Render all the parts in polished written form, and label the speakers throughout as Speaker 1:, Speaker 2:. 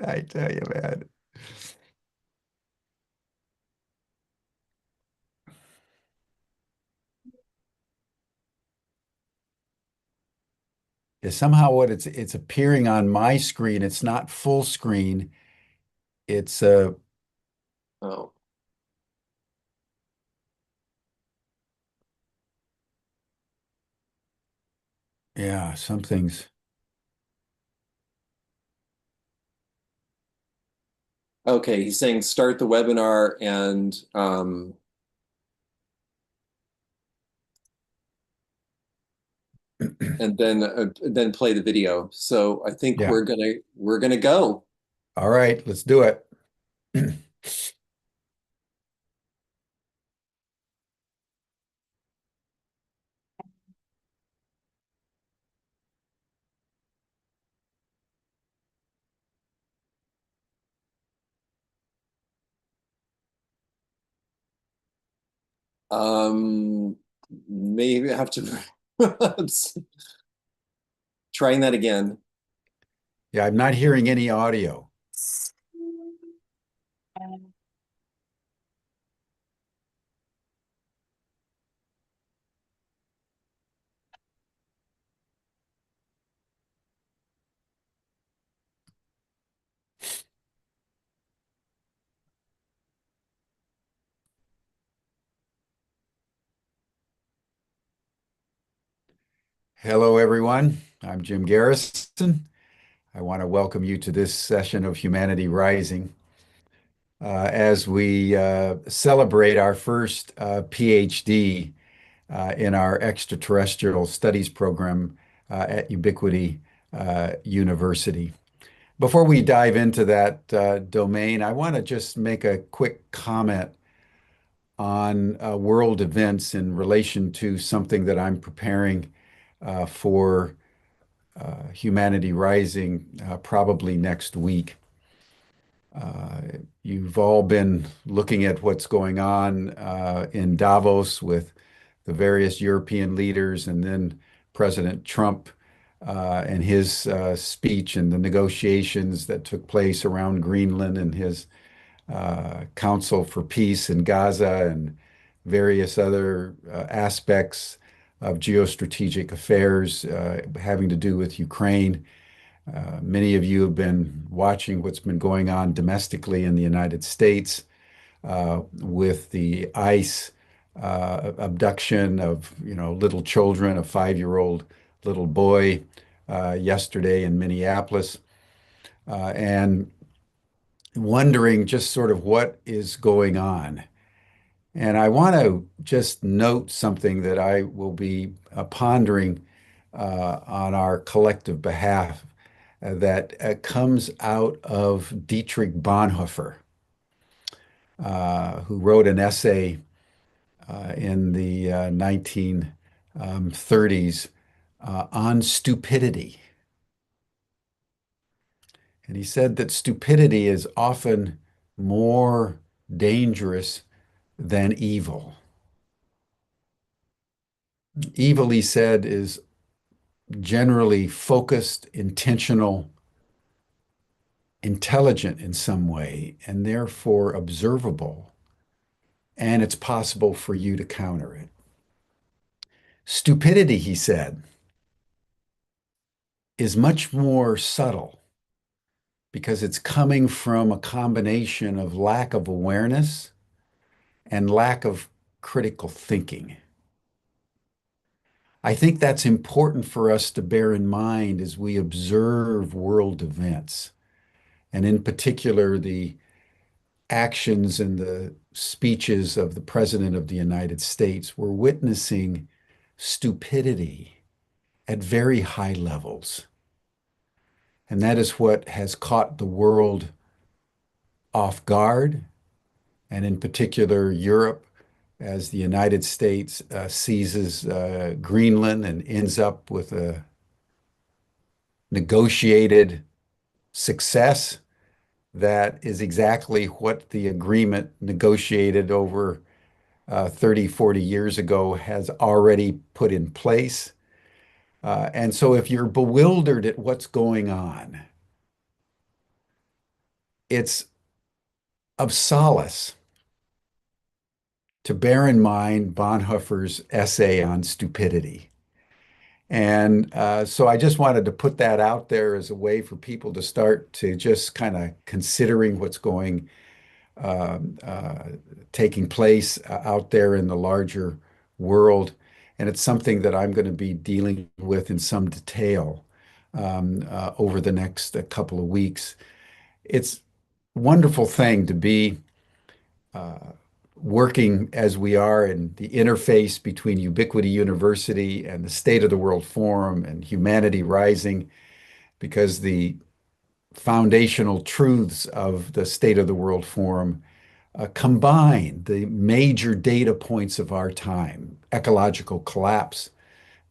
Speaker 1: I tell you, man. Yeah, somehow what it's appearing on my screen, it's not full screen. It's
Speaker 2: Oh,
Speaker 1: yeah, something's
Speaker 2: okay. He's saying start the webinar and then play the video. So I think
Speaker 1: yeah.
Speaker 2: we're gonna go.
Speaker 1: All right, let's do it.
Speaker 2: Um, Maybe I have to trying that again.
Speaker 1: Yeah, I'm not hearing any audio. Hello, everyone. I'm Jim Garrison. I want to welcome you to this session of Humanity Rising as we celebrate our first PhD in our Extraterrestrial Studies program at Ubiquity University. Before we dive into that domain, I want to just make a quick comment on world events in relation to something that I'm preparing for Humanity Rising probably next week. Uh, you've all been looking at what's going on in Davos with the various European leaders and then President Trump and his speech and the negotiations that took place around Greenland and his Council for Peace in Gaza and various other aspects of geostrategic affairs having to do with Ukraine. Many of you have been watching what's been going on domestically in the United States with the ICE abduction of, little children, a 5-year-old little boy yesterday in Minneapolis, and wondering just sort of what is going on. And I want to just note something that I will be pondering on our collective behalf that comes out of Dietrich Bonhoeffer, who wrote an essay in the 1930s on stupidity. And he said that stupidity is often more dangerous than evil. Evil, he said, is generally focused, intentional, intelligent in some way, and therefore observable, and it's possible for you to counter it. Stupidity, he said, is much more subtle because it's coming from a combination of lack of awareness and lack of critical thinking. I think that's important for us to bear in mind as we observe world events, and in particular, the actions and the speeches of the President of the United States. We're witnessing stupidity at very high levels. And that is what has caught the world off guard, and in particular, Europe, as the United States seizes Greenland and ends up with a negotiated success that is exactly what the agreement negotiated over 30, 40 years ago has already put in place. And so if you're bewildered at what's going on, it's of solace to bear in mind Bonhoeffer's essay on stupidity. And so I just wanted to put that out there as a way for people to start to just kind of considering what's going um, uh, taking place out there in the larger world. And it's something that I'm going to be dealing with in some detail over the next couple of weeks. It's a wonderful thing to be uh, working as we are in the interface between Ubiquity University and the State of the World Forum and Humanity Rising, because the foundational truths of the State of the World Forum combine the major data points of our time: ecological collapse,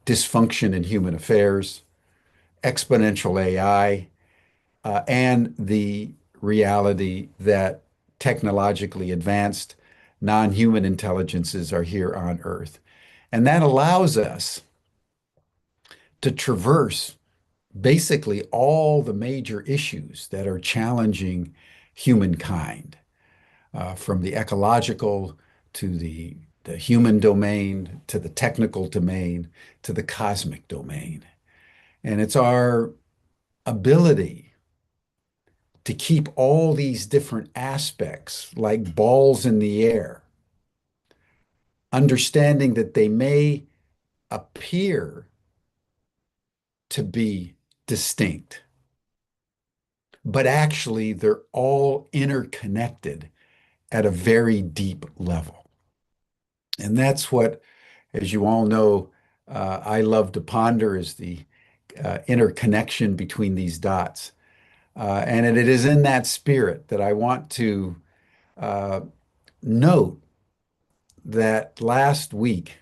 Speaker 1: dysfunction in human affairs, exponential AI, and the reality that technologically advanced non-human intelligences are here on Earth. And that allows us to traverse basically all the major issues that are challenging humankind, from the ecological to the human domain to the technical domain to the cosmic domain. And it's our ability to keep all these different aspects like balls in the air, understanding that they may appear to be distinct, but actually they're all interconnected at a very deep level. And that's what, as you all know, I love to ponder, is the interconnection between these dots. And it is in that spirit that I want to uh, note that last week,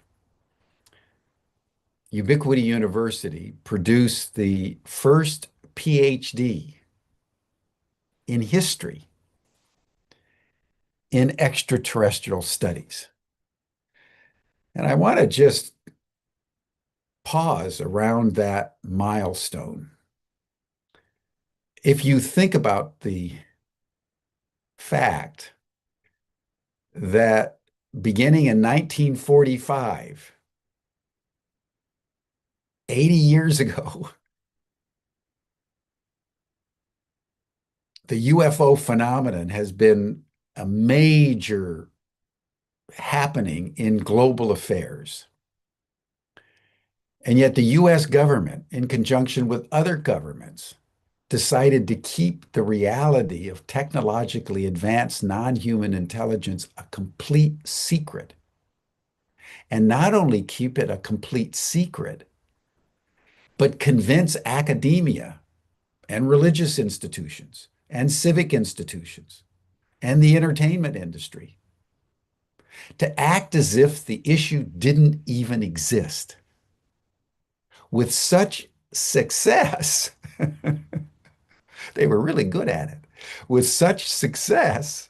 Speaker 1: Ubiquity University produced the first PhD in history in extraterrestrial studies. And I want to just pause around that milestone. If you think about the fact that beginning in 1945, 80 years ago, the UFO phenomenon has been a major happening in global affairs. And yet the US government, in conjunction with other governments, decided to keep the reality of technologically advanced non-human intelligence a complete secret. And not only keep it a complete secret, but convince academia and religious institutions and civic institutions and the entertainment industry to act as if the issue didn't even exist. With such success, they were really good at it, with such success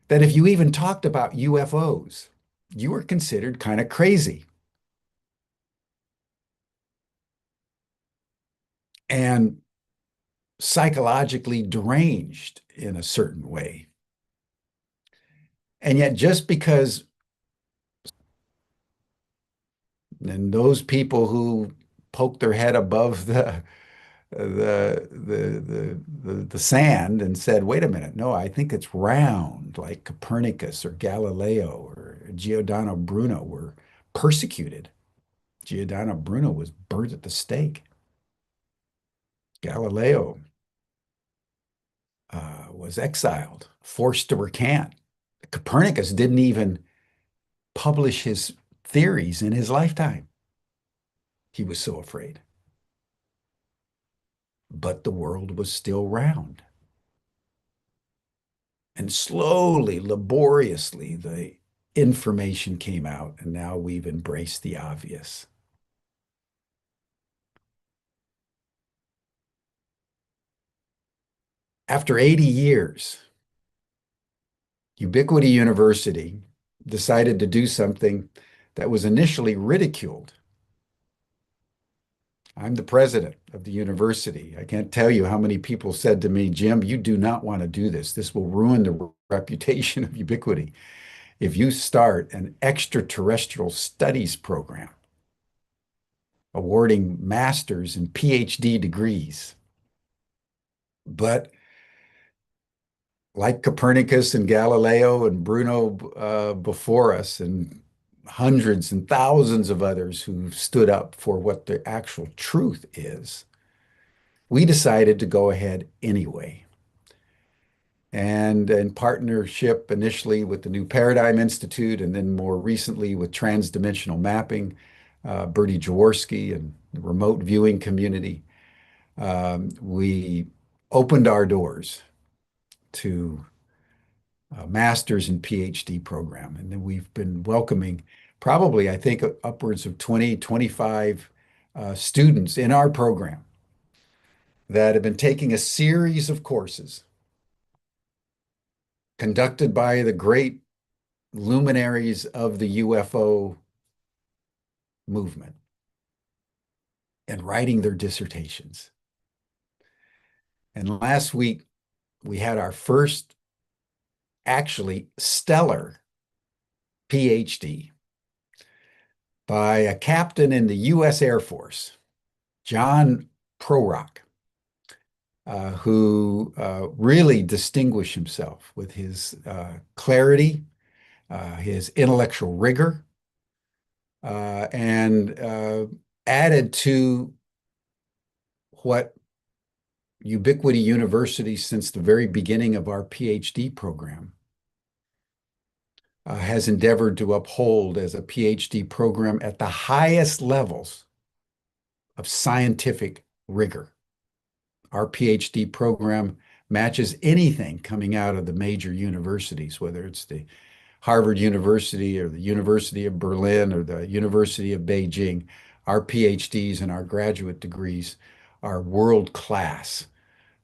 Speaker 1: that if you even talked about UFOs, you were considered kind of crazy and psychologically deranged in a certain way. And yet, just because, and those people who poke their head above the sand and said, wait a minute, no, I think it's round, like Copernicus or Galileo or Giordano Bruno, were persecuted. Giordano Bruno was burnt at the stake. Galileo was exiled, forced to recant. Copernicus didn't even publish his theories in his lifetime. He was so afraid. But the world was still round. And slowly, laboriously, the information came out, and now we've embraced the obvious. After 80 years, Ubiquity University decided to do something that was initially ridiculed I'm the president of the university. I can't tell you how many people said to me, Jim, you do not want to do this. This will ruin the reputation of Ubiquity. If you start an extraterrestrial studies program awarding master's and PhD degrees, but like Copernicus and Galileo and Bruno before us, and hundreds and thousands of others who stood up for what the actual truth is, we decided to go ahead anyway. And in partnership initially with the New Paradigm Institute, and then more recently with transdimensional mapping, Bertie Jaworski and the remote viewing community, we opened our doors to a master's and PhD program. And then we've been welcoming probably, I think, upwards of 20, 25 students in our program that have been taking a series of courses conducted by the great luminaries of the UFO movement and writing their dissertations. And last week, we had our first actually stellar PhD by a captain in the U.S. Air Force, John Prorock, who really distinguished himself with his clarity, his intellectual rigor, and added to what Ubiquity University, since the very beginning of our PhD program, has endeavored to uphold as a PhD program at the highest levels of scientific rigor. Our PhD program matches anything coming out of the major universities, whether it's the Harvard University or the University of Berlin or the University of Beijing. Our PhDs and our graduate degrees are world class,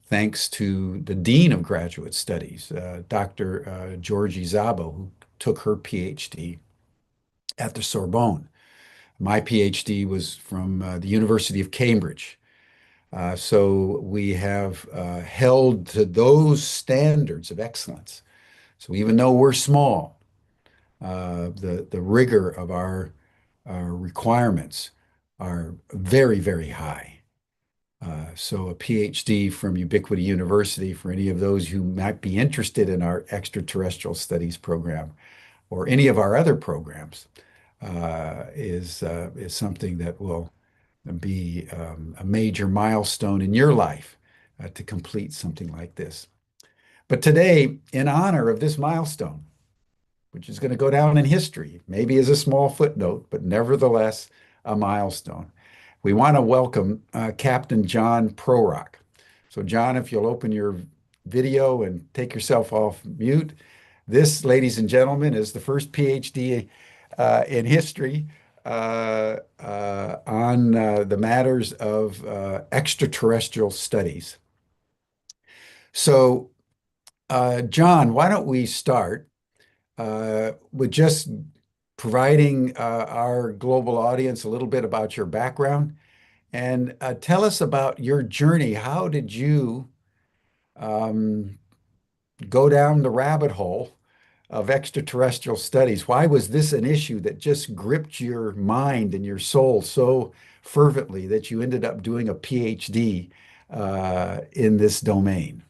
Speaker 1: thanks to the Dean of Graduate Studies, Dr. Georgie Szabo, who took her PhD at the Sorbonne. My PhD was from the University of Cambridge. So we have held to those standards of excellence. So even though we're small, the rigor of our requirements are very, very high. So a PhD from Ubiquity University, for any of those who might be interested in our extraterrestrial studies program or any of our other programs, is something that will be a major milestone in your life to complete something like this. But today, in honor of this milestone, which is going to go down in history, maybe as a small footnote, but nevertheless a milestone, we want to welcome Captain John Prorock. So, John, if you'll open your video and take yourself off mute. This, ladies and gentlemen, is the first PhD in history on the matters of extraterrestrial studies. So, John, why don't we start with just providing our global audience a little bit about your background and tell us about your journey. How did you um, go down the rabbit hole of extraterrestrial studies? Why was this an issue that just gripped your mind and your soul so fervently that you ended up doing a PhD in this domain?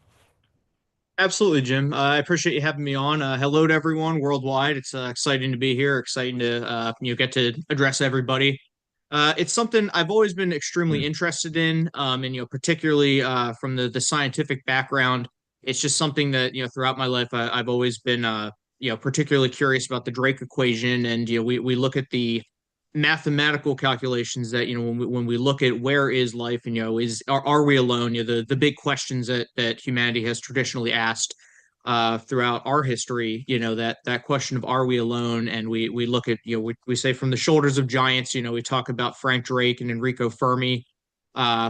Speaker 3: Absolutely, Jim. I appreciate you having me on. Hello to everyone worldwide. It's exciting to be here. Exciting to get to address everybody. It's something I've always been extremely interested in, and particularly from the scientific background. It's just something that throughout my life I've always been particularly curious about the Drake equation, and we look at the mathematical calculations that when we look at where is life, and are we alone, the big questions that humanity has traditionally asked throughout our history, that question of are we alone, and we look at we say from the shoulders of giants, we talk about Frank Drake and Enrico Fermi.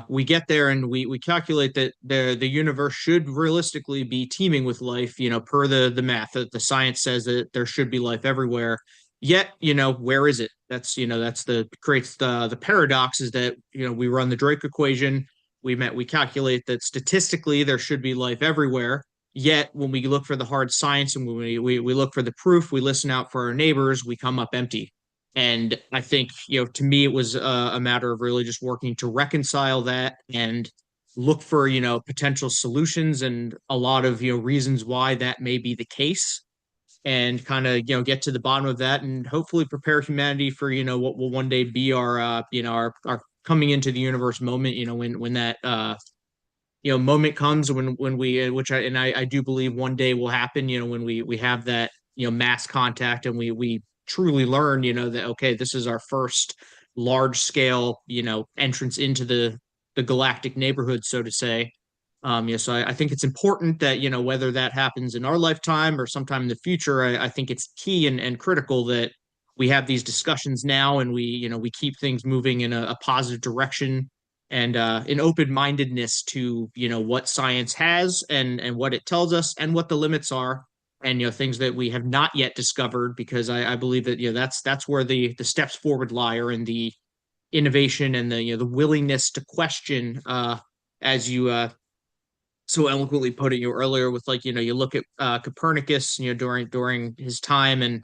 Speaker 3: We get there and we calculate that the universe should realistically be teeming with life, per the math that the science says that there should be life everywhere. Yet, where is it? That's the creates the paradox is that, we run the Drake equation. We calculate that statistically there should be life everywhere. Yet when we look for the hard science and when we look for the proof, we listen out for our neighbors, we come up empty. And I think, to me, it was a matter of really just working to reconcile that and look for, potential solutions and a lot of, reasons why that may be the case and kind of get to the bottom of that and hopefully prepare humanity for what will one day be our our coming into the universe moment, when that moment comes when we which I do believe one day will happen, when we have that mass contact and we truly learn that okay, this is our first large scale entrance into the galactic neighborhood, so to say. So I think it's important that, whether that happens in our lifetime or sometime in the future, I think it's key and critical that we have these discussions now and we keep things moving in a positive direction and an open-mindedness to, what science has and what it tells us and what the limits are and, things that we have not yet discovered, because I believe that, that's where the steps forward lie, or in the innovation and the willingness to question, as you so eloquently put it, earlier with, like, you look at Copernicus, during his time, and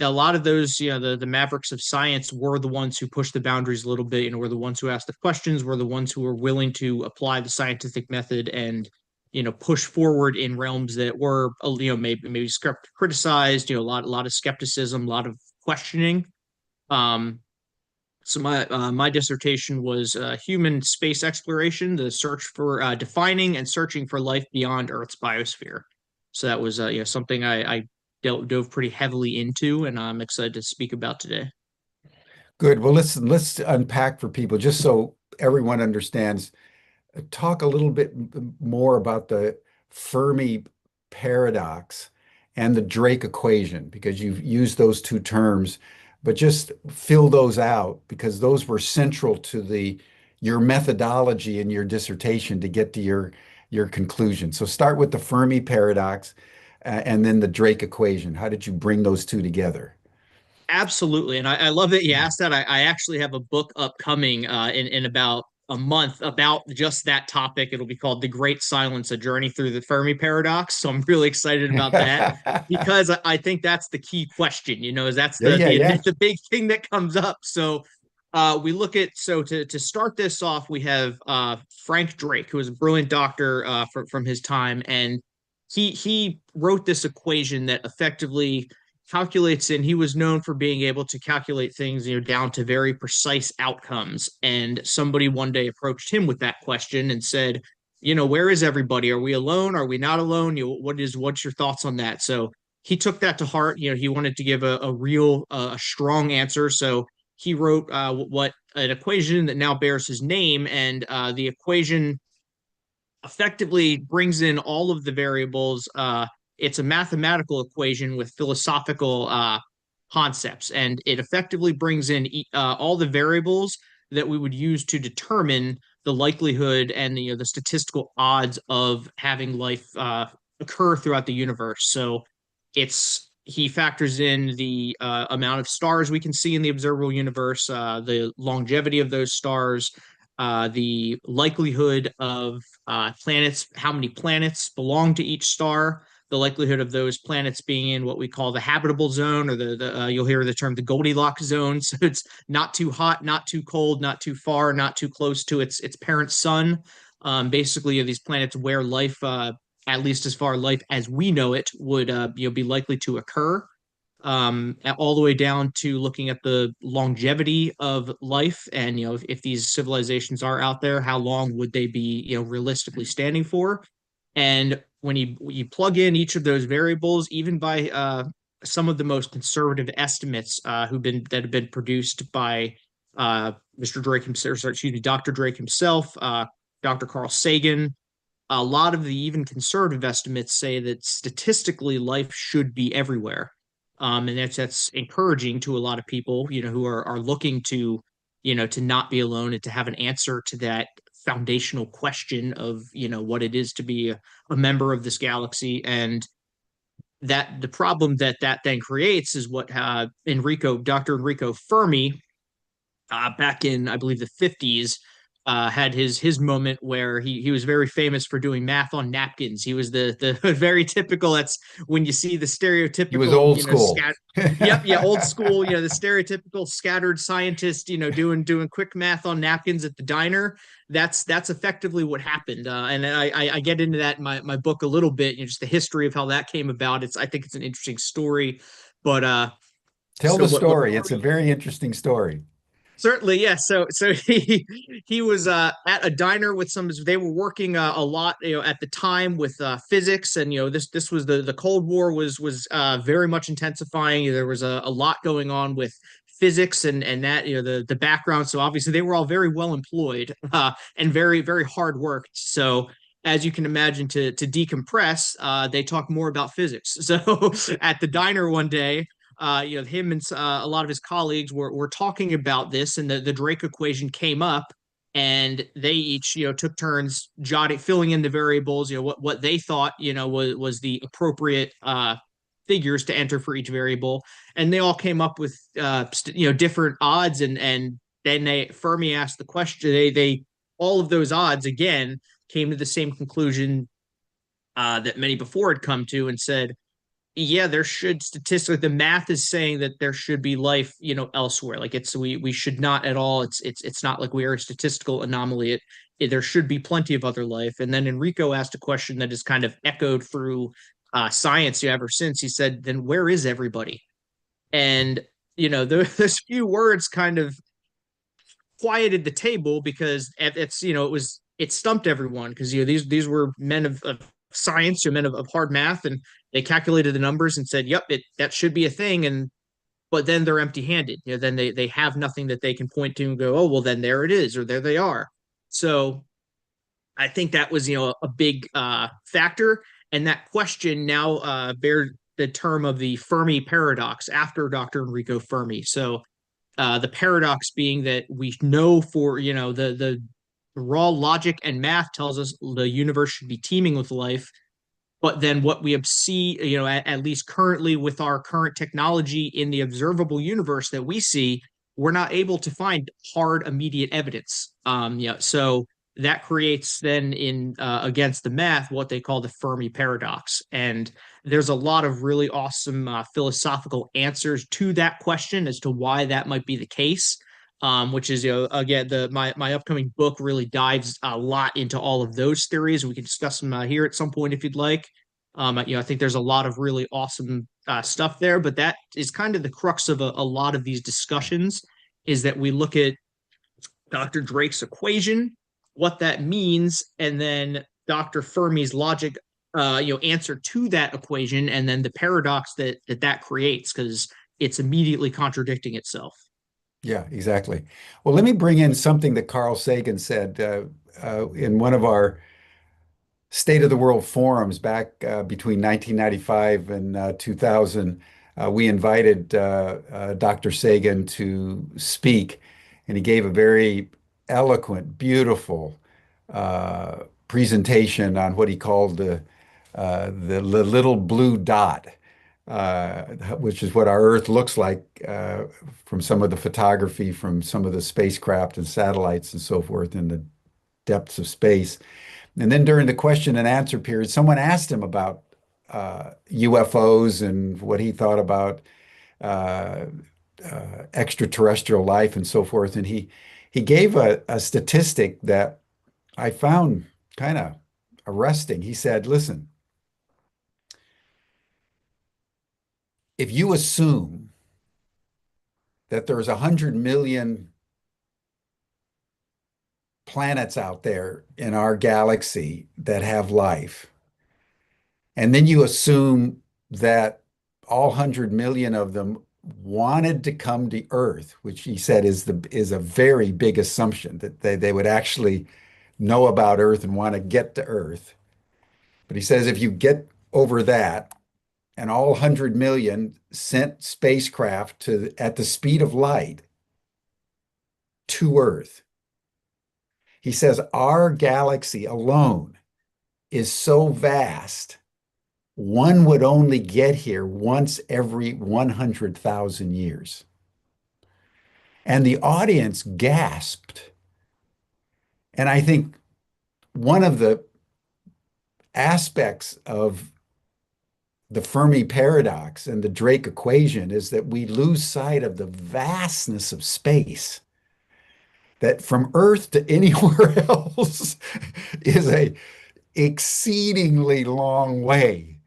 Speaker 3: a lot of those, the mavericks of science were the ones who pushed the boundaries a little bit, were the ones who asked the questions, were the ones who were willing to apply the scientific method and push forward in realms that were maybe criticized, a lot of skepticism, a lot of questioning. So my dissertation was human space exploration, the search for defining and searching for life beyond Earth's biosphere. So that was something I dove pretty heavily into, and I'm excited to speak about today.
Speaker 1: Good. Well, let's unpack for people just so everyone understands. Talk a little bit more about the Fermi paradox and the Drake equation, because you've used those two terms, but just fill those out because those were central to your methodology in your dissertation to get to your conclusion. So start with the Fermi paradox, and then the Drake equation. How did you bring those two together?
Speaker 3: Absolutely. And I love that you asked that. I actually have a book upcoming in about a month about just that topic. It'll be called The Great Silence, A Journey Through the Fermi Paradox. So I'm really excited about that because I think that's the key question, is that's
Speaker 1: Yeah, yeah, yeah.
Speaker 3: the big thing that comes up. So we look at, so to start this off, we have Frank Drake, who was a brilliant doctor from his time. And he wrote this equation that effectively calculates, and he was known for being able to calculate things, down to very precise outcomes. And somebody one day approached him with that question and said, where is everybody? Are we alone? Are we not alone? What's your thoughts on that? So he took that to heart. He wanted to give a real, strong answer. So he wrote what an equation that now bears his name, and the equation effectively brings in all of the variables. It's a mathematical equation with philosophical concepts, and it effectively brings in all the variables that we would use to determine the likelihood and the statistical odds of having life occur throughout the universe. So he factors in the amount of stars we can see in the observable universe, the longevity of those stars, the likelihood of planets, how many planets belong to each star, the likelihood of those planets being in what we call the habitable zone, or you'll hear the term the Goldilocks zone. So it's not too hot, not too cold, not too far, not too close to its parent sun. Basically, these planets where life, at least as far life as we know it, would be likely to occur, all the way down to looking at the longevity of life. And if these civilizations are out there, how long would they be realistically standing for? And when you plug in each of those variables, even by some of the most conservative estimates that have been produced by Mr. Drake himself, excuse me, Dr. Drake himself, Dr. Carl Sagan, a lot of the even conservative estimates say that statistically life should be everywhere. And that's encouraging to a lot of people, who are looking to, to not be alone and to have an answer to that foundational question of, what it is to be a member of this galaxy. And that the problem that that then creates is what Dr. Enrico Fermi, back in, I believe, the 50s, had his moment where he was very famous for doing math on napkins. He was the very typical. That's when you see the
Speaker 1: He was
Speaker 3: stereotypical,
Speaker 1: old school.
Speaker 3: Yep, yeah, old school. The stereotypical scattered scientist, doing quick math on napkins at the diner. That's effectively what happened. And I get into that in my book a little bit. Just the history of how that came about. I think it's an interesting story, but
Speaker 1: Tell
Speaker 3: so
Speaker 1: the
Speaker 3: what
Speaker 1: story. It's a
Speaker 3: Fermi.
Speaker 1: very interesting story.
Speaker 3: Certainly, yes. So he was at a diner with some. They were working a lot, at the time with physics, and this was the Cold War was very much intensifying. There was a lot going on with physics and that the background. So obviously they were all very well employed, and very very hard worked. So as you can imagine, to decompress, they talk more about physics. So at the diner one day, him and a lot of his colleagues were talking about this, and the Drake equation came up, and they each, took turns filling in the variables, what they thought, was the appropriate figures to enter for each variable, and they all came up with different odds, and then Fermi asked the question. They all of those odds again came to the same conclusion that many before had come to, and said, yeah, there should statistically, the math is saying that there should be life, elsewhere. Like we should not at all. It's not like we are a statistical anomaly. There should be plenty of other life. And then Enrico asked a question that is kind of echoed through science ever since. He said, then where is everybody? And those few words kind of quieted the table, because it stumped everyone, because these were men of science, men of hard math, and they calculated the numbers and said, yep, that should be a thing. And but then they're empty handed. Then they have nothing that they can point to and go, oh, well, then there it is, or there they are. So I think that was a big factor. And that question now bears the term of the Fermi paradox after Dr. Enrico Fermi. So the paradox being that we know, for the raw logic and math tells us the universe should be teeming with life, but then what we see, at least currently with our current technology in the observable universe that we see, we're not able to find hard immediate evidence. So that creates then, in against the math, what they call the Fermi paradox. And there's a lot of really awesome philosophical answers to that question as to why that might be the case. Which is, again, my upcoming book really dives a lot into all of those theories. We can discuss them here at some point if you'd like. I think there's a lot of really awesome stuff there, but that is kind of the crux of a lot of these discussions, is that we look at Dr. Drake's equation, what that means, and then Dr. Fermi's logic, answer to that equation, and then the paradox that creates, because it's immediately contradicting itself.
Speaker 1: Yeah, exactly. Well, let me bring in something that Carl Sagan said in one of our State of the World forums back between 1995 and 2000. We invited Dr. Sagan to speak, and he gave a very eloquent, beautiful presentation on what he called the little blue dot, which is what our Earth looks like from some of the photography from some of the spacecraft and satellites and so forth in the depths of space. And then during the question and answer period, someone asked him about UFOs and what he thought about uh, extraterrestrial life and so forth. And he gave a statistic that I found kind of arresting. He said, listen, if you assume that there's 100 million planets out there in our galaxy that have life, and then you assume that all 100 million of them wanted to come to Earth, which he said is a very big assumption that they would actually know about Earth and want to get to Earth. But he says if you get over that, and all 100 million sent spacecraft at the speed of light to Earth, he says our galaxy alone is so vast one would only get here once every 100,000 years. And the audience gasped. And I think one of the aspects of the Fermi paradox and the Drake equation is that we lose sight of the vastness of space, that from Earth to anywhere else is a exceedingly long way.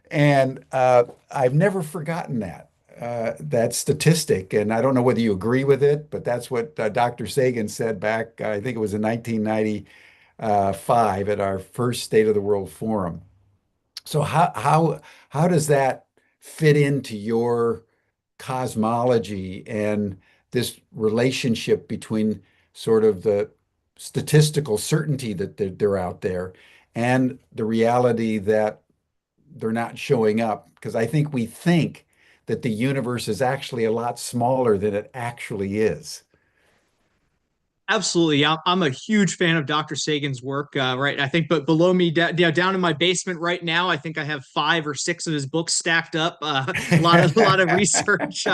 Speaker 1: And I've never forgotten that statistic. And I don't know whether you agree with it, but that's what Dr. Sagan said back, I think it was in 1995 at our first State of the World Forum. So how does that fit into your cosmology and this relationship between sort of the statistical certainty that they're out there and the reality that they're not showing up? Because I think we think that the universe is actually a lot smaller than it actually is.
Speaker 3: Absolutely. I'm a huge fan of Dr. Sagan's work. Right. I think, but below me, down in my basement right now, I think I have 5 or 6 of his books stacked up. A lot of research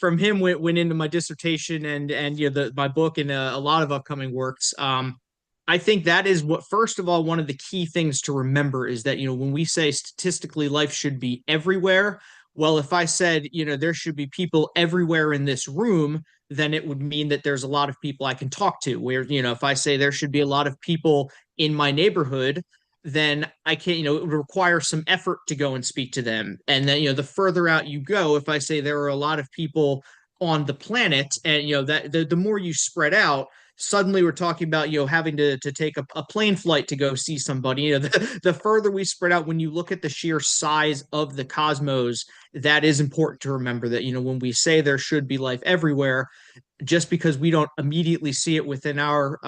Speaker 3: from him went into my dissertation and my book and a lot of upcoming works. I think that is what, first of all, one of the key things to remember is that, when we say statistically life should be everywhere, well, if I said, there should be people everywhere in this room, then it would mean that there's a lot of people I can talk to. Where, if I say there should be a lot of people in my neighborhood, then I can't, it would require some effort to go and speak to them. And then, the further out you go, if I say there are a lot of people on the planet, and, that the more you spread out, suddenly we're talking about having to take a plane flight to go see somebody. The further we spread out, when you look at the sheer size of the cosmos, that is important to remember that when we say there should be life everywhere, just because we don't immediately see it within our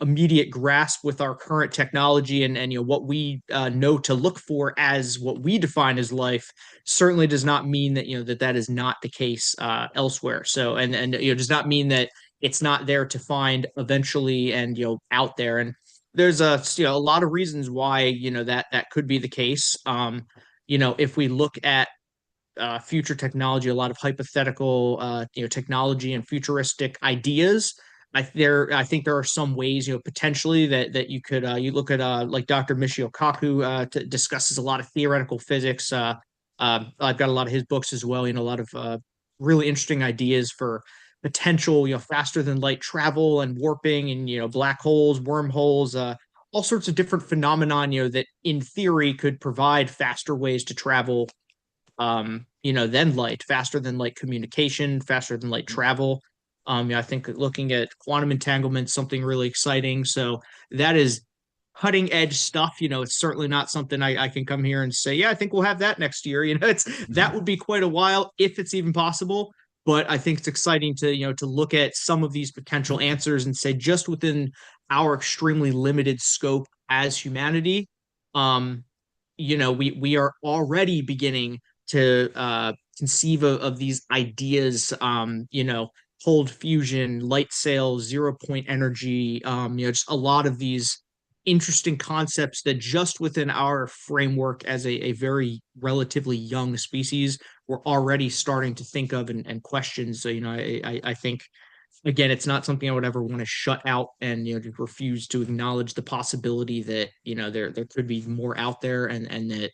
Speaker 3: immediate grasp with our current technology and what we know to look for as what we define as life, certainly does not mean that that is not the case elsewhere. So and does not mean that it's not there to find eventually and out there. And there's a lot of reasons why that could be the case. If we look at future technology, a lot of hypothetical, technology and futuristic ideas. I think there are some ways, potentially that you could you look at like Dr. Michio Kaku discusses a lot of theoretical physics. I've got a lot of his books as well. A lot of really interesting ideas for potential, faster than light travel and warping and black holes, wormholes, all sorts of different phenomenon, that in theory could provide faster ways to travel than light, faster than light communication, faster than light travel. I think looking at quantum entanglement, something really exciting. So that is cutting edge stuff. It's certainly not something I can come here and say, yeah, I think we'll have that next year. That would be quite a while if it's even possible. But I think it's exciting to, to look at some of these potential answers and say just within our extremely limited scope as humanity, we are already beginning to conceive of these ideas, cold fusion, light sails, 0 point energy, just a lot of these interesting concepts that just within our framework as a very relatively young species, we're already starting to think of and question. So, I think, again, it's not something I would ever want to shut out and to refuse to acknowledge the possibility that there could be more out there and that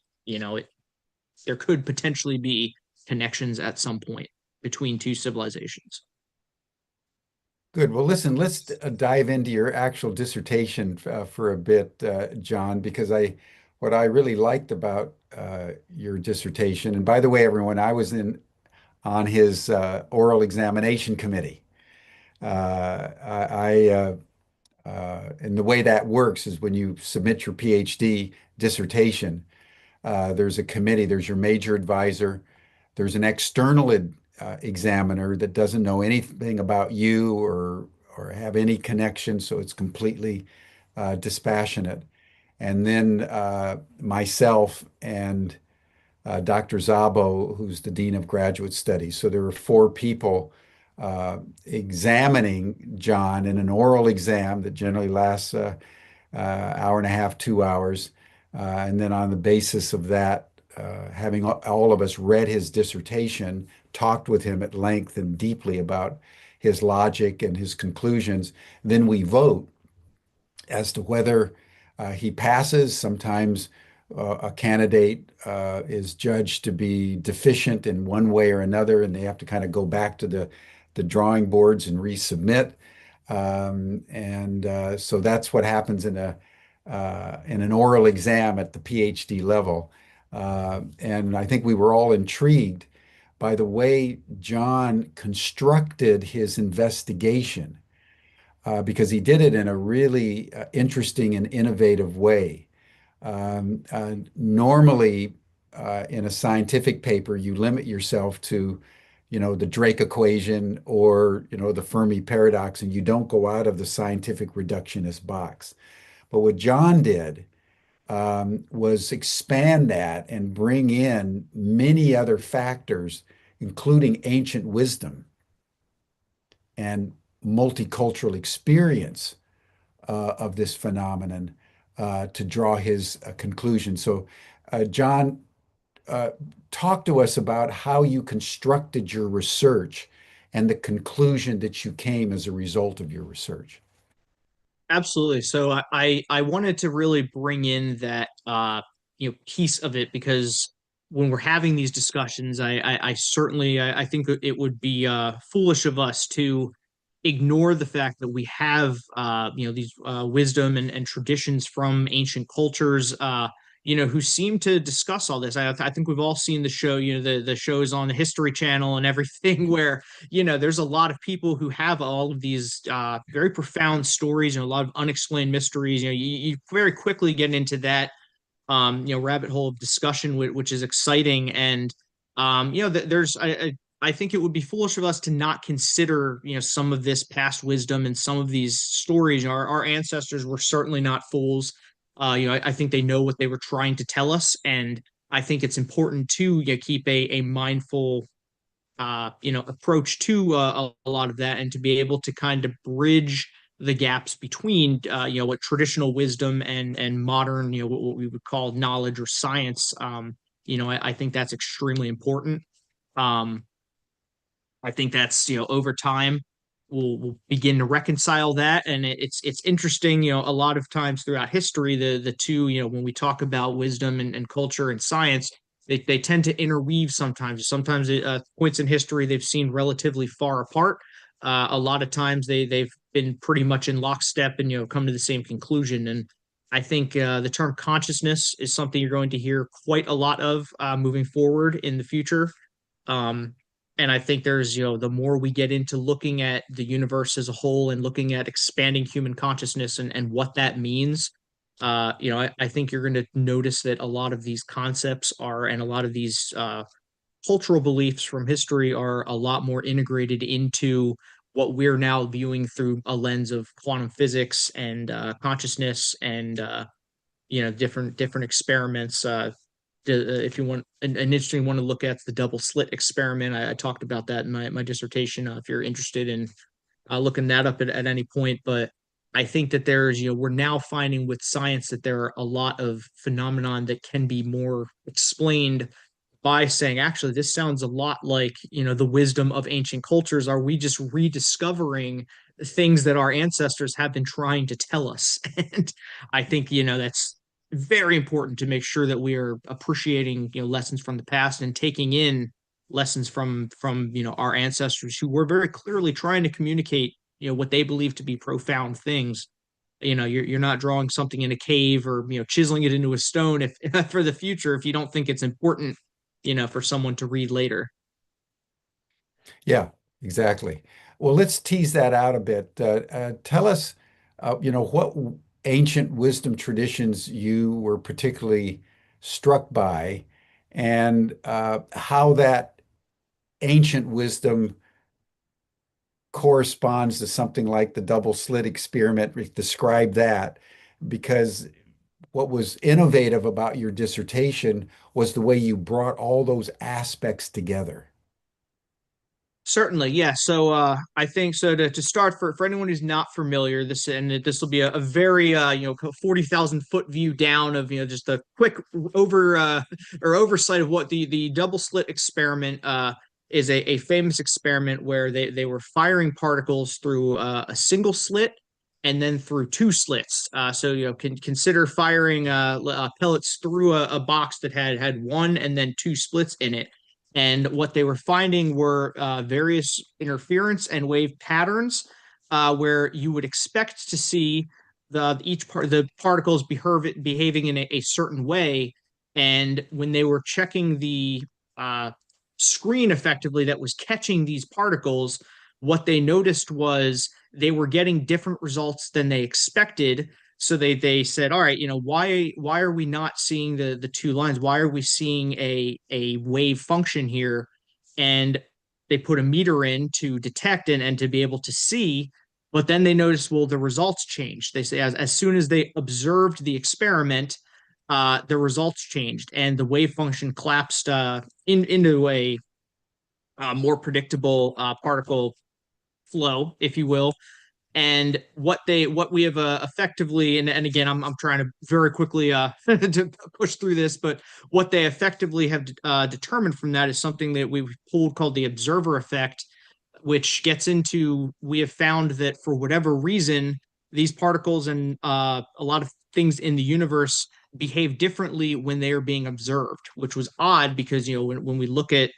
Speaker 3: there could potentially be connections at some point between two civilizations.
Speaker 1: Good. Well, listen, let's dive into your actual dissertation for a bit, John, because what I really liked about your dissertation, and by the way, everyone, I was on his oral examination committee. And the way that works is when you submit your PhD dissertation, there's a committee, there's your major advisor, there's an external examiner that doesn't know anything about you or have any connection, so it's completely dispassionate. And then myself and Dr. Szabo, who's the Dean of Graduate Studies. So there were 4 people examining John in an oral exam that generally lasts hour and a half, 2 hours. And then on the basis of that having all of us read his dissertation, talked with him at length and deeply about his logic and his conclusions, then we vote as to whether he passes. Sometimes a candidate is judged to be deficient in one way or another, and they have to kind of go back to the drawing boards and resubmit. And so that's what happens in an oral exam at the PhD level. And I think we were all intrigued by the way John constructed his investigation, because he did it in a really interesting and innovative way. Normally, in a scientific paper, you limit yourself to, the Drake equation or, the Fermi paradox, and you don't go out of the scientific reductionist box. But what John did was expand that and bring in many other factors, including ancient wisdom and multicultural experience of this phenomenon to draw his conclusion. So, John, uh, talk to us about how you constructed your research and the conclusion that you came as a result of your research.
Speaker 3: Absolutely. So I wanted to really bring in that piece of it because when we're having these discussions, I certainly I think that it would be foolish of us to ignore the fact that we have these wisdom and traditions from ancient cultures who seem to discuss all this. I think we've all seen the show, the shows on the History Channel and everything where there's a lot of people who have all of these very profound stories and a lot of unexplained mysteries. You very quickly get into that rabbit hole of discussion, which is exciting. And there's I think it would be foolish of us to not consider some of this past wisdom and some of these stories. Our ancestors were certainly not fools. I think they know what they were trying to tell us, and I think it's important to keep a mindful approach to a lot of that, and to be able to kind of bridge the gaps between what traditional wisdom and modern what we would call knowledge or science. I think that's extremely important. um I think that's over time we'll begin to reconcile that, and it's interesting. A lot of times throughout history, the two, when we talk about wisdom and culture and science, they tend to interweave sometimes. Sometimes points in history they've seen relatively far apart. A lot of times they've been pretty much in lockstep and come to the same conclusion. And I think the term consciousness is something you're going to hear quite a lot of moving forward in the future. Um, and I think there's, the more we get into looking at the universe as a whole and looking at expanding human consciousness and what that means, I think you're going to notice that a lot of these concepts are, and a lot of these cultural beliefs from history are a lot more integrated into what we're now viewing through a lens of quantum physics and consciousness and different experiments. If you want an interesting one to look at, the double slit experiment. I talked about that in my dissertation. If you're interested in looking that up at any point, but I think that there's, we're now finding with science that there are a lot of phenomenon that can be more explained by saying, actually, this sounds a lot like, the wisdom of ancient cultures. Are we just rediscovering things that our ancestors have been trying to tell us? And I think, that's very important to make sure that we are appreciating, lessons from the past and taking in lessons from our ancestors who were very clearly trying to communicate, what they believe to be profound things. You're not drawing something in a cave or chiseling it into a stone if for the future if you don't think it's important for someone to read later.
Speaker 1: Yeah, exactly. Well, let's tease that out a bit. Tell us, what ancient wisdom traditions you were particularly struck by, and how that ancient wisdom corresponds to something like the double slit experiment. Describe that, because what was innovative about your dissertation was the way you brought all those aspects together.
Speaker 3: Certainly, yeah. So I think so to start for anyone who's not familiar, this will be a very 40,000 foot view down of just a quick over or oversight of what the double slit experiment is a famous experiment where they were firing particles through a single slit and then through two slits. So consider firing pellets through a box that had one and then two splits in it, and what they were finding were various interference and wave patterns where you would expect to see the particles behaving in a certain way. And when they were checking the uh, screen effectively that was catching these particles, what they noticed was they were getting different results than they expected. So they said, all right, why are we not seeing the two lines? Why are we seeing a wave function here? And they put a meter in to detect and to be able to see. But then they noticed, well, the results changed. They say as soon as they observed the experiment, the results changed and the wave function collapsed into a more predictable particle flow, if you will. And what we have effectively, and again, I'm trying to very quickly to push through this, but what they effectively have determined from that is something that we've pulled called the observer effect, which gets into, we have found that for whatever reason, these particles and a lot of things in the universe behave differently when they are being observed, which was odd because when we look at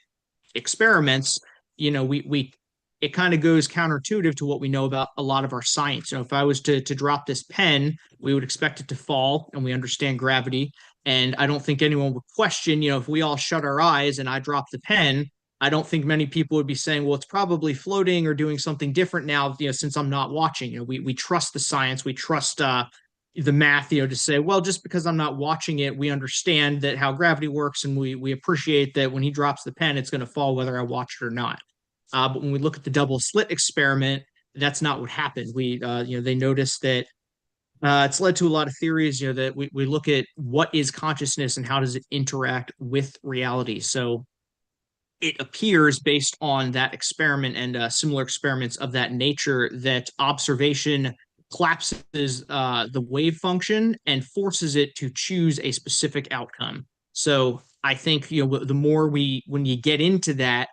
Speaker 3: experiments, we it kind of goes counterintuitive to what we know about a lot of our science. If I was to drop this pen, we would expect it to fall, and we understand gravity. And I don't think anyone would question, if we all shut our eyes and I drop the pen, I don't think many people would be saying, well, it's probably floating or doing something different now, since I'm not watching. We trust the science, we trust the math, to say, well, just because I'm not watching it, we understand that how gravity works, and we appreciate that when he drops the pen, it's going to fall whether I watch it or not. But when we look at the double slit experiment, that's not what happened. They noticed that it's led to a lot of theories, that we look at what is consciousness and how does it interact with reality. So it appears based on that experiment and similar experiments of that nature that observation collapses the wave function and forces it to choose a specific outcome. So I think the more when you get into that,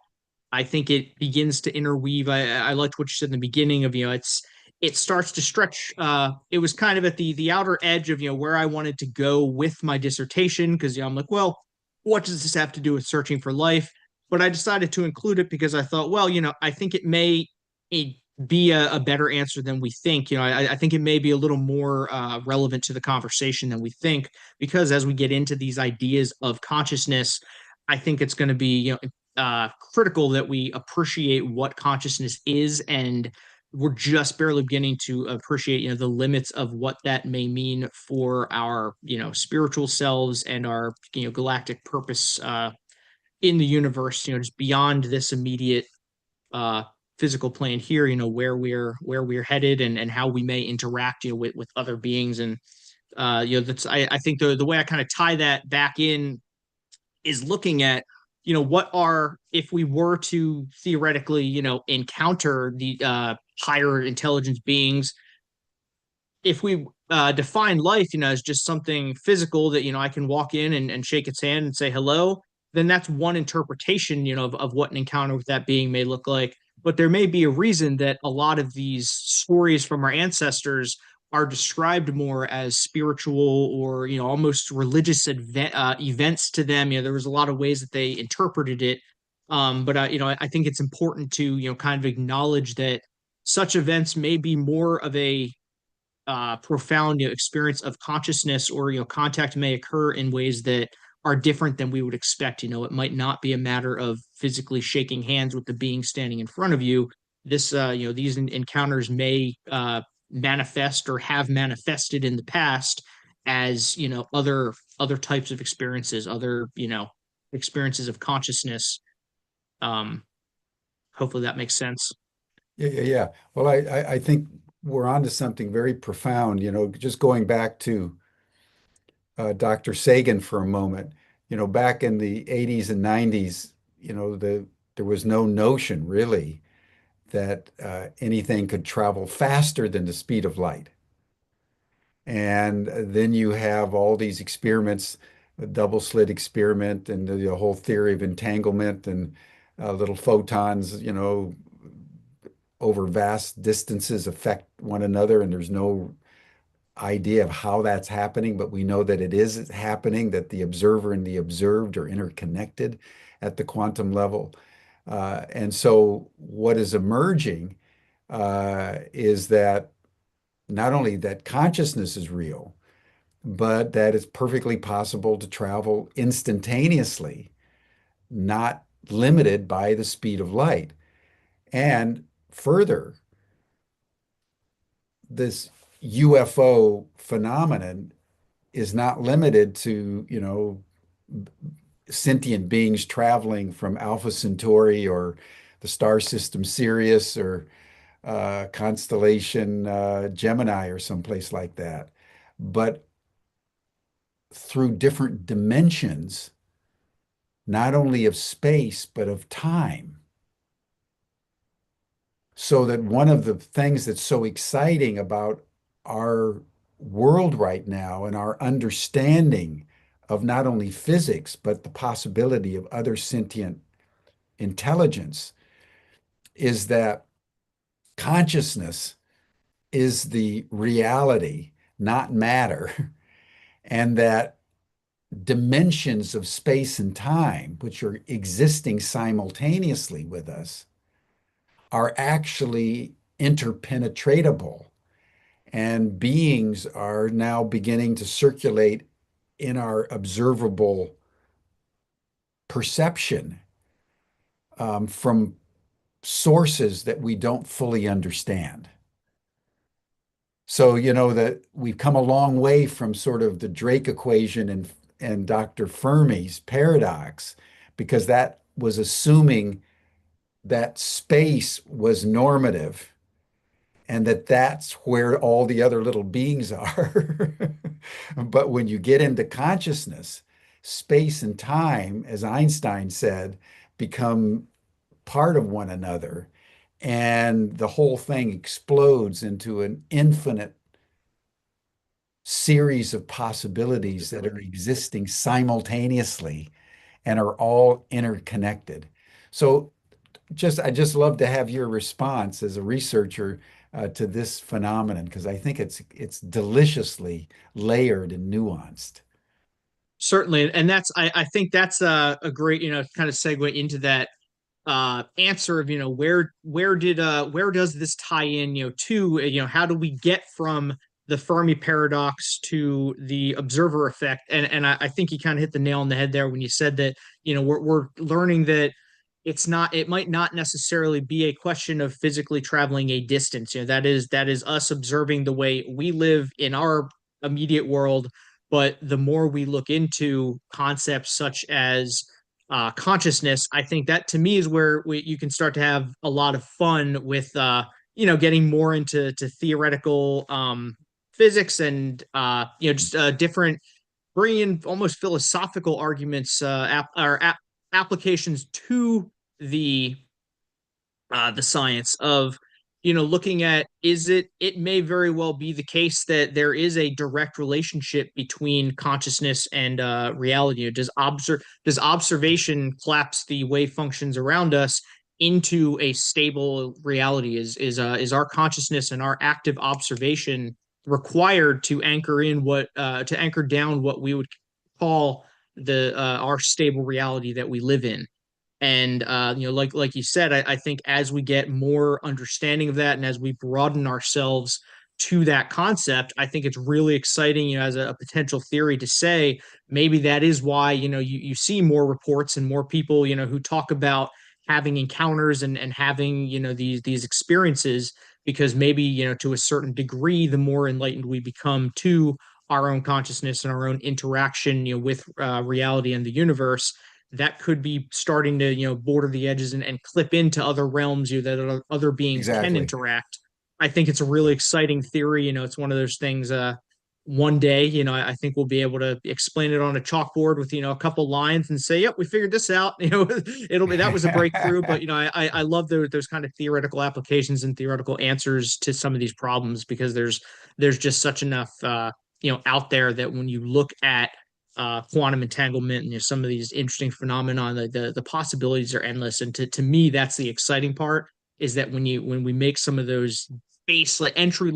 Speaker 3: I think it begins to interweave. I liked what you said in the beginning of it starts to stretch. It was kind of at the outer edge of where I wanted to go with my dissertation, because I'm like, well, what does this have to do with searching for life? But I decided to include it because I thought, well, I think it may be a better answer than we think. I think it may be a little more relevant to the conversation than we think, because as we get into these ideas of consciousness, I think it's going to be critical that we appreciate what consciousness is, and we're just barely beginning to appreciate the limits of what that may mean for our spiritual selves and our galactic purpose in the universe, just beyond this immediate uh physical plane here, where we're headed, and how we may interact with other beings. And that's I think the way I kind of tie that back in is looking at what are, if we were to theoretically encounter the higher intelligence beings, if we define life as just something physical that I can walk in and shake its hand and say hello, then that's one interpretation of what an encounter with that being may look like. But there may be a reason that a lot of these stories from our ancestors are described more as spiritual or almost religious events to them. There was a lot of ways that they interpreted it. But I think it's important to kind of acknowledge that such events may be more of a profound experience of consciousness, or contact may occur in ways that are different than we would expect. It might not be a matter of physically shaking hands with the being standing in front of you. These encounters may manifest or have manifested in the past as other types of experiences, other experiences of consciousness. um Hopefully that makes sense.
Speaker 1: Yeah. Well, I think we're onto something very profound, just going back to Dr. Sagan for a moment. Back in the 80s and 90s, the there was no notion really that anything could travel faster than the speed of light. And then you have all these experiments, a double slit experiment and the whole theory of entanglement and little photons, over vast distances affect one another. And there's no idea of how that's happening, but we know that it is happening, that the observer and the observed are interconnected at the quantum level. And so what is emerging is that not only that consciousness is real, but that it's perfectly possible to travel instantaneously, not limited by the speed of light. And further, this UFO phenomenon is not limited to, sentient beings traveling from Alpha Centauri or the star system Sirius or constellation Gemini or someplace like that, but through different dimensions, not only of space, but of time. So that one of the things that's so exciting about our world right now and our understanding of not only physics, but the possibility of other sentient intelligence is that consciousness is the reality, not matter, and that dimensions of space and time, which are existing simultaneously with us, are actually interpenetratable. And beings are now beginning to circulate in our observable perception from sources that we don't fully understand. So, that we've come a long way from sort of the Drake equation and Dr. Fermi's paradox, because that was assuming that space was normative and that that's where all the other little beings are. But when you get into consciousness, space and time, as Einstein said, become part of one another. And the whole thing explodes into an infinite series of possibilities that are existing simultaneously and are all interconnected. So I just love to have your response as a researcher to this phenomenon, because I think it's deliciously layered and nuanced.
Speaker 3: Certainly, and I think that's a great kind of segue into that answer of where does this tie in to how do we get from the Fermi paradox to the observer effect, and I think you kind of hit the nail on the head there when you said that we're learning that it might not necessarily be a question of physically traveling a distance. That is us observing the way we live in our immediate world. But the more we look into concepts such as consciousness, I think that to me is where you can start to have a lot of fun with getting more into theoretical physics and just different, bringing in almost philosophical arguments applications to the science of looking at, it may very well be the case that there is a direct relationship between consciousness and reality. Does observation collapse the wave functions around us into a stable reality? Is our consciousness and our active observation required to anchor down what we would call the our stable reality that we live in? And like you said, I think as we get more understanding of that and as we broaden ourselves to that concept, I think it's really exciting, as a potential theory to say maybe that is why you see more reports and more people who talk about having encounters and having these experiences, because maybe to a certain degree, the more enlightened we become to our own consciousness and our own interaction with reality and the universe, that could be starting to border the edges and clip into other realms that other beings can
Speaker 1: Exactly.
Speaker 3: interact. I think it's a really exciting theory. It's one of those things one day, I think we'll be able to explain it on a chalkboard with, a couple lines and say, yep, we figured this out. It'll be, that was a breakthrough. But, I love those kind of theoretical applications and theoretical answers to some of these problems, because there's just such enough, out there, that when you look at quantum entanglement and, some of these interesting phenomena, the possibilities are endless. And to me, that's the exciting part, is that when we make some of those base, like, entry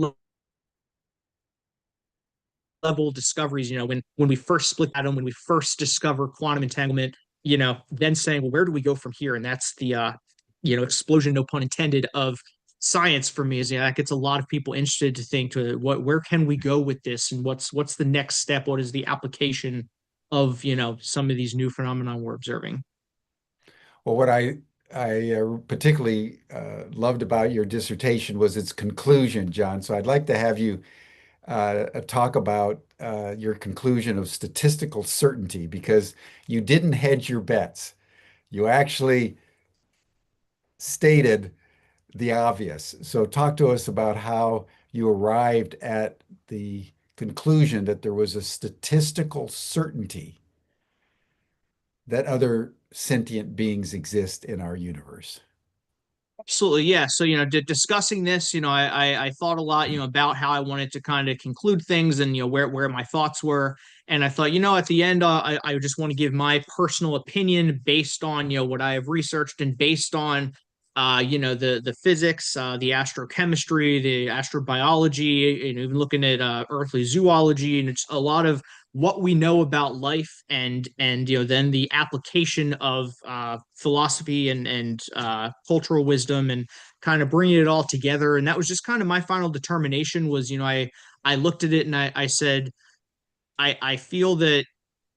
Speaker 3: level discoveries, when we first split atom, when we first discover quantum entanglement, then saying, well, where do we go from here? And that's the explosion, no pun intended, of science for me. Is, that gets a lot of people interested to think, to where can we go with this, and what's the next step? What is the application of, some of these new phenomena we're observing?
Speaker 1: Well, what I particularly loved about your dissertation was its conclusion, John. So I'd like to have you talk about your conclusion of statistical certainty, because you didn't hedge your bets. You actually stated the obvious. So talk to us about how you arrived at the conclusion that there was a statistical certainty that other sentient beings exist in our universe.
Speaker 3: Absolutely, yeah. So, discussing this, I thought a lot, about how I wanted to kind of conclude things, and, where my thoughts were. And I thought, at the end, I just want to give my personal opinion based on, what I have researched, and based on, the physics, the astrochemistry, the astrobiology, and even looking at earthly zoology, and it's a lot of what we know about life, and then the application of philosophy and cultural wisdom, and kind of bringing it all together. And that was just kind of my final determination. Was, I looked at it, and I said, I feel that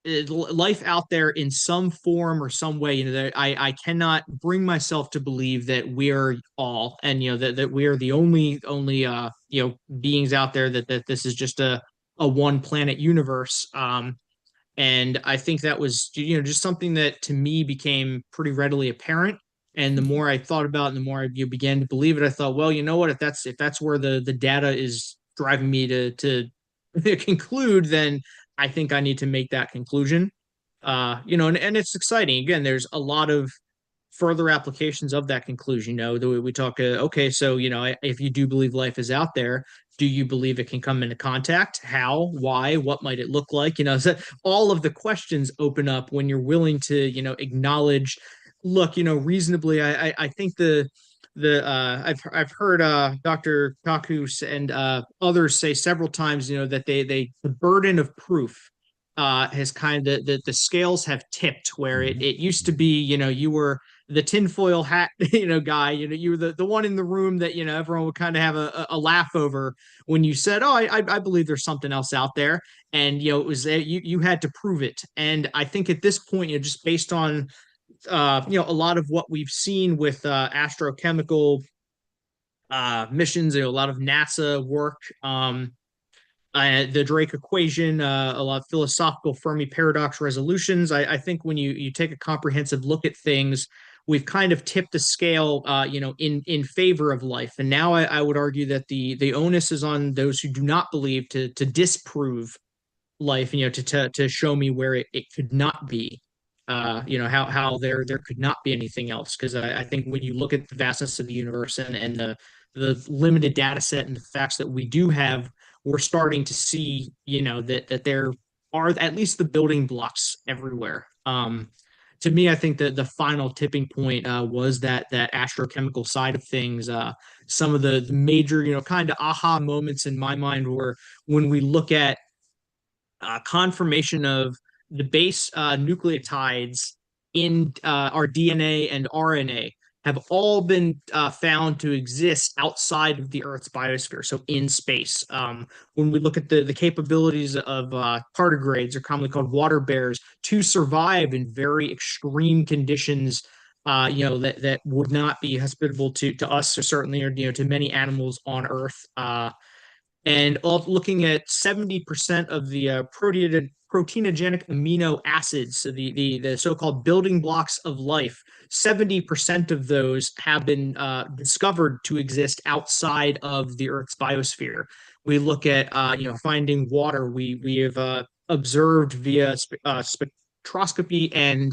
Speaker 3: life out there in some form or some way, that I cannot bring myself to believe that we are all, and, that we are the only beings out there, that this is just a one planet universe. And I think that was, just something that to me became pretty readily apparent. And the more I thought about it, and the more you began to believe it, I thought, well, you know what, if that's where the data is driving me to conclude, then I think I need to make that conclusion. And it's exciting. Again, there's a lot of further applications of that conclusion. The way we talk, okay, so, if you do believe life is out there, do you believe it can come into contact? How? Why? What might it look like? So all of the questions open up when you're willing to, acknowledge, look, reasonably. I think I've heard Dr. Kakus and others say several times, that the burden of proof has kind of, the scales have tipped, where it used to be, you were the tinfoil hat, guy, you were the one in the room that, everyone would kind of have a laugh over when you said, oh, I believe there's something else out there. And, it was, you had to prove it. And I think at this point, just based on, a lot of what we've seen with astrochemical missions, a lot of NASA work, the Drake equation, a lot of philosophical Fermi paradox resolutions. I think when you take a comprehensive look at things, we've kind of tipped the scale, in favor of life. And now I would argue that the onus is on those who do not believe to disprove life, to show me where it could not be. How there could not be anything else. Because I think when you look at the vastness of the universe, and the limited data set and the facts that we do have, we're starting to see, that there are at least the building blocks everywhere. To me, I think that the final tipping point was that astrochemical side of things. Some of the major, kind of aha moments in my mind were when we look at confirmation of the base nucleotides in our DNA and RNA have all been found to exist outside of the Earth's biosphere, so in space. When we look at the capabilities of tardigrades, or commonly called water bears, to survive in very extreme conditions, that would not be hospitable to us, or certainly, or to many animals on Earth. And looking at 70% of the proteinogenic amino acids, so the so-called building blocks of life, 70% of those have been discovered to exist outside of the Earth's biosphere, We look at finding water. We have observed via spectroscopy and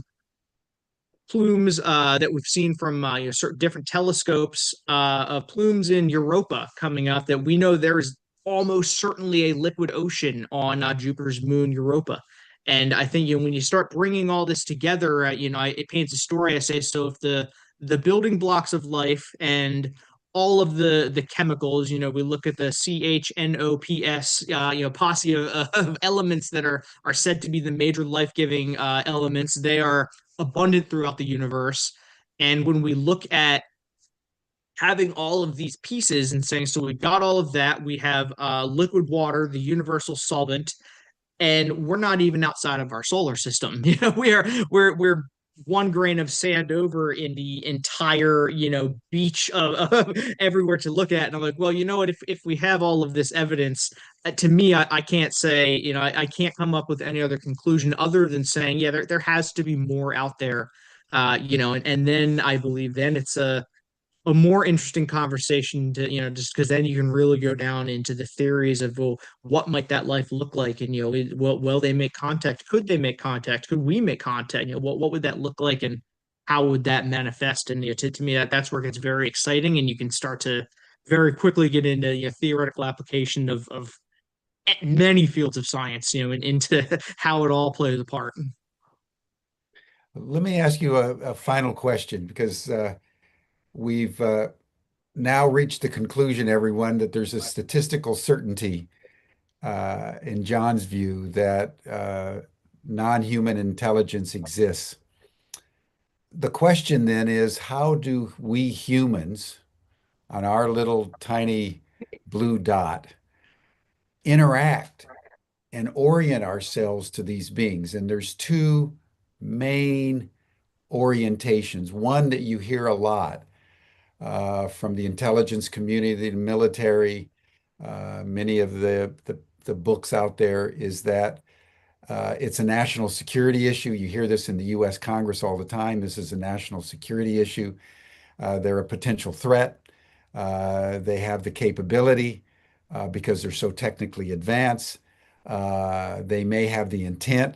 Speaker 3: plumes that we've seen from certain different telescopes of plumes in Europa coming up, that we know there's almost certainly a liquid ocean on Jupiter's moon Europa. And I think when you start bringing all this together, it paints a story. I say, so if the building blocks of life and all of the chemicals, we look at the CHNOPS, posse of elements that are said to be the major life-giving elements. They are abundant throughout the universe. And when we look at having all of these pieces and saying, so we got all of that, we have liquid water, the universal solvent, and we're not even outside of our solar system. We're one grain of sand over in the entire beach of everywhere to look at. And I'm like, well, you know what, if we have all of this evidence, to me, I can't say, I can't come up with any other conclusion other than saying, yeah, there has to be more out there. And then I believe then it's a more interesting conversation to just because then you can really go down into the theories of, well, what might that life look like, and will they make contact, could they make contact, could we make contact, what would that look like, and how would that manifest. And to me, that's where it gets very exciting, and you can start to very quickly get into theoretical application of many fields of science, and into how it all plays a part.
Speaker 1: Let me ask you a final question, because we've now reached the conclusion, everyone, that there's a statistical certainty in John's view that non-human intelligence exists. The question then is, how do we humans on our little tiny blue dot interact and orient ourselves to these beings? And there's two main orientations. One that you hear a lot from the intelligence community, the military, many of the books out there, is that it's a national security issue. You hear this in the US Congress all the time. This is a national security issue. They're a potential threat. They have the capability because they're so technically advanced. They may have the intent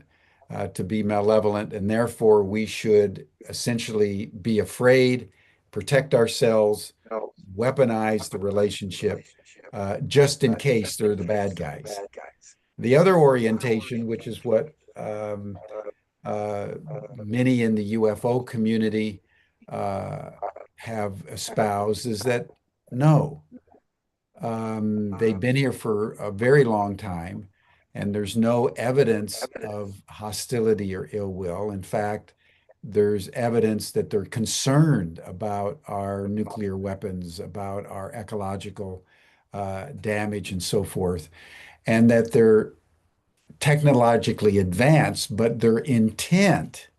Speaker 1: to be malevolent, and therefore we should essentially be afraid, protect ourselves, weaponize the relationship just in case they're the bad guys. The other orientation, which is what many in the UFO community have espoused, is that no, they've been here for a very long time, and there's no evidence of hostility or ill will. In fact, there's evidence that they're concerned about our nuclear weapons, about our ecological damage, and so forth, and that they're technologically advanced, but their intent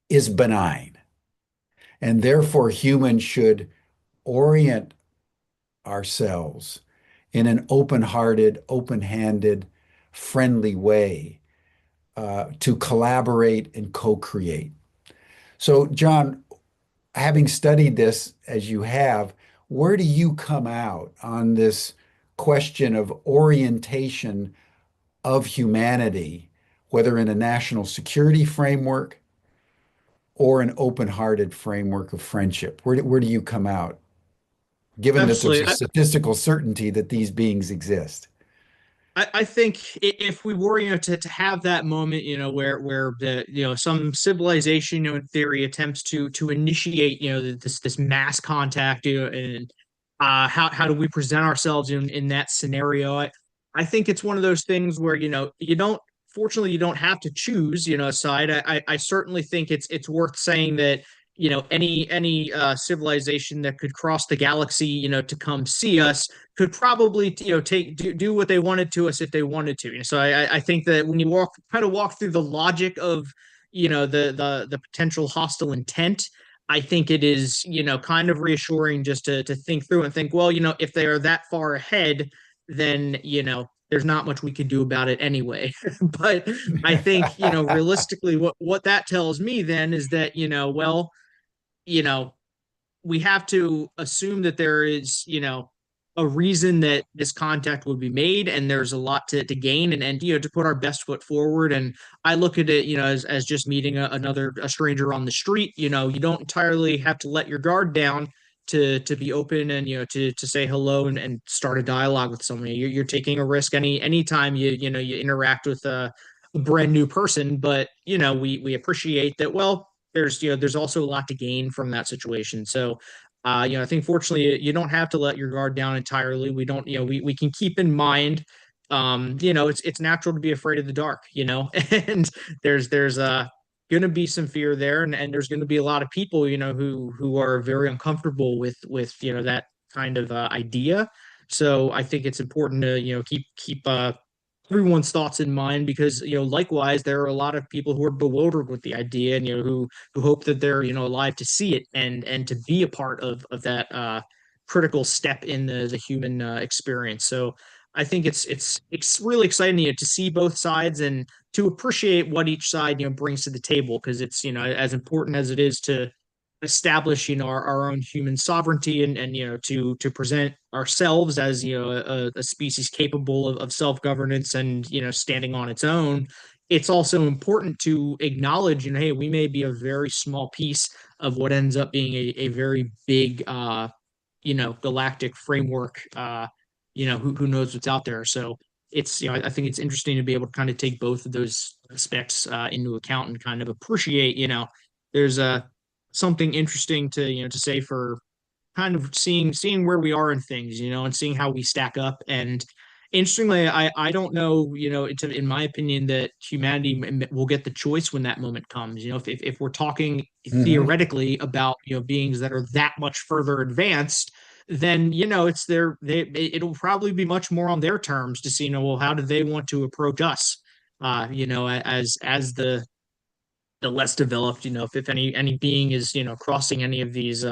Speaker 1: is benign. And therefore, humans should orient ourselves in an open-hearted, open-handed, friendly way to collaborate and co-create. So, John, having studied this as you have, where do you come out on this question of orientation of humanity, whether in a national security framework or an open-hearted framework of friendship? Where do you come out, given that there's a
Speaker 3: Absolutely.
Speaker 1: statistical certainty that these beings exist?
Speaker 3: I think if we were, to have that moment, where the, some civilization, in theory, attempts to initiate, this mass contact, and how do we present ourselves in that scenario? I think it's one of those things where, fortunately, you don't have to choose, a side. I certainly think it's worth saying that, any civilization that could cross the galaxy, to come see us, could probably, do what they wanted to us if they wanted to. So I think that when you walk through the logic of, the potential hostile intent, I think it is, kind of reassuring just to think through and think, well, if they are that far ahead, then, there's not much we can do about it anyway. But I think, realistically, what that tells me then is that, well, you know, we have to assume that there is, a reason that this contact would be made, and there's a lot to gain, and to put our best foot forward. And I look at it, as just meeting a stranger on the street. You don't entirely have to let your guard down to be open, and to say hello, and start a dialogue with somebody. You're taking a risk anytime you interact with a brand new person. But we appreciate that. Well, there's also a lot to gain from that situation. So I think fortunately you don't have to let your guard down entirely. We don't, we can keep in mind, it's natural to be afraid of the dark, and there's going to be some fear there, and there's going to be a lot of people, who are very uncomfortable with that kind of idea. So I think it's important to keep everyone's thoughts in mind, because likewise there are a lot of people who are bewildered with the idea, and who hope that they're alive to see it, and to be a part of that critical step in the human experience. So I think it's really exciting, to see both sides, and to appreciate what each side brings to the table, because it's as important as it is to establish our own human sovereignty, and to present ourselves as a species capable of self-governance, and standing on its own. It's also important to acknowledge, hey, we may be a very small piece of what ends up being a very big galactic framework. Who knows what's out there. So it's I think it's interesting to be able to kind of take both of those aspects into account, and kind of appreciate, there's a something interesting to say for kind of seeing where we are in things, and seeing how we stack up. And interestingly, I don't know, in my opinion, that humanity will get the choice when that moment comes. If we're talking
Speaker 1: Hmm.
Speaker 3: theoretically about beings that are that much further advanced, then it's it'll probably be much more on their terms to see, well, how do they want to approach us, as the less developed. If any being is crossing any of these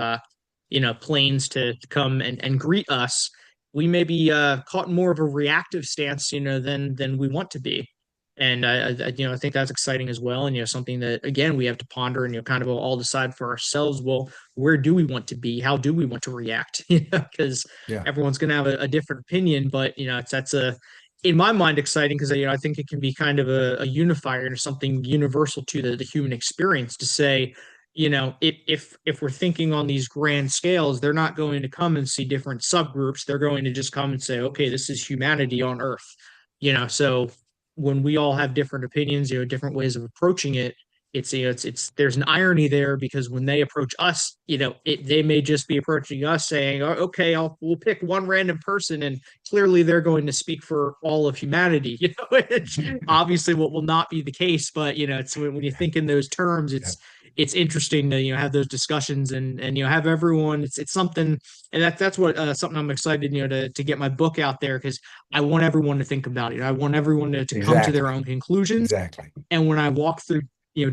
Speaker 3: planes to come and greet us, we may be caught in more of a reactive stance, than we want to be. And I think that's exciting as well, and something that, again, we have to ponder, and kind of all decide for ourselves. Well, where do we want to be? How do we want to react? Because
Speaker 1: Yeah,
Speaker 3: everyone's going to have a different opinion. But that's a in my mind exciting, because I think it can be kind of a unifier, and something universal to the human experience, to say, if we're thinking on these grand scales, they're not going to come and see different subgroups. They're going to just come and say, okay, this is humanity on Earth. So when we all have different opinions, different ways of approaching it, it's there's an irony there, because when they approach us, they may just be approaching us saying, "Oh, okay, we'll pick one random person," and clearly they're going to speak for all of humanity. Which obviously what will not be the case. But it's when you think in those terms,
Speaker 1: yeah,
Speaker 3: it's interesting to have those discussions, and have everyone. It's something, and that's what something I'm excited to get my book out there, because I want everyone to think about it. I want everyone to come to their
Speaker 1: exactly,
Speaker 3: own conclusions.
Speaker 1: exactly.
Speaker 3: And when I walk through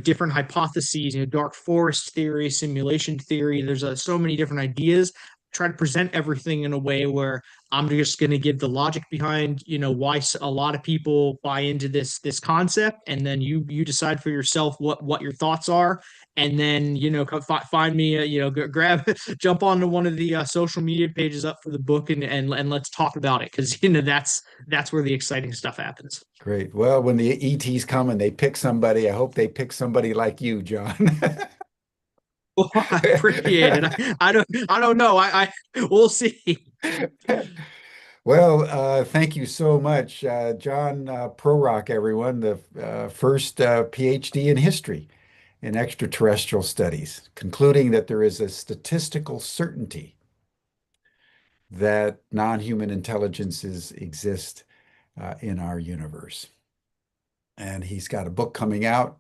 Speaker 3: different hypotheses, dark forest theory, simulation theory, there's so many different ideas. Try to present everything in a way where I'm just going to give the logic behind why a lot of people buy into this concept, and then you decide for yourself what your thoughts are. And then come find me, grab jump onto one of the social media pages up for the book, and let's talk about it, because that's where the exciting stuff happens.
Speaker 1: Great. Well, when the ETs come and they pick somebody, I hope they pick somebody like you, John.
Speaker 3: Well, I appreciate it. I don't know. We'll see.
Speaker 1: Well, thank you so much, John Prorock, everyone, the first PhD in history in extraterrestrial studies, concluding that there is a statistical certainty that non-human intelligences exist in our universe. And he's got a book coming out.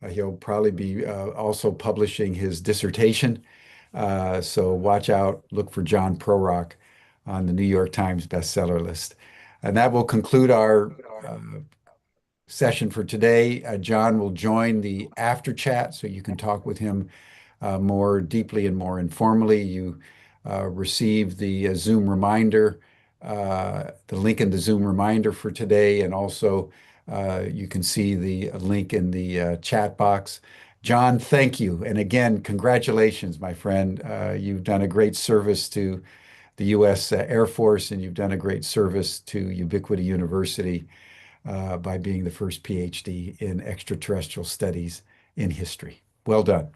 Speaker 1: He'll probably be also publishing his dissertation. So watch out, look for John Prorock on the New York Times bestseller list. And that will conclude our session for today. John will join the after chat so you can talk with him more deeply and more informally. You receive the Zoom reminder, the link in the Zoom reminder for today, and also you can see the link in the chat box. John, thank you. And again, congratulations, my friend. You've done a great service to the U.S. Air Force, and you've done a great service to Ubiquity University by being the first PhD in extraterrestrial studies in history. Well done.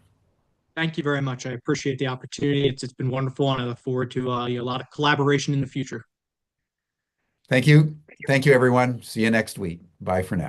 Speaker 3: Thank you very much. I appreciate the opportunity. It's been wonderful, and I look forward to a lot of collaboration in the future.
Speaker 1: Thank you. Thank you, everyone. See you next week. Bye for now.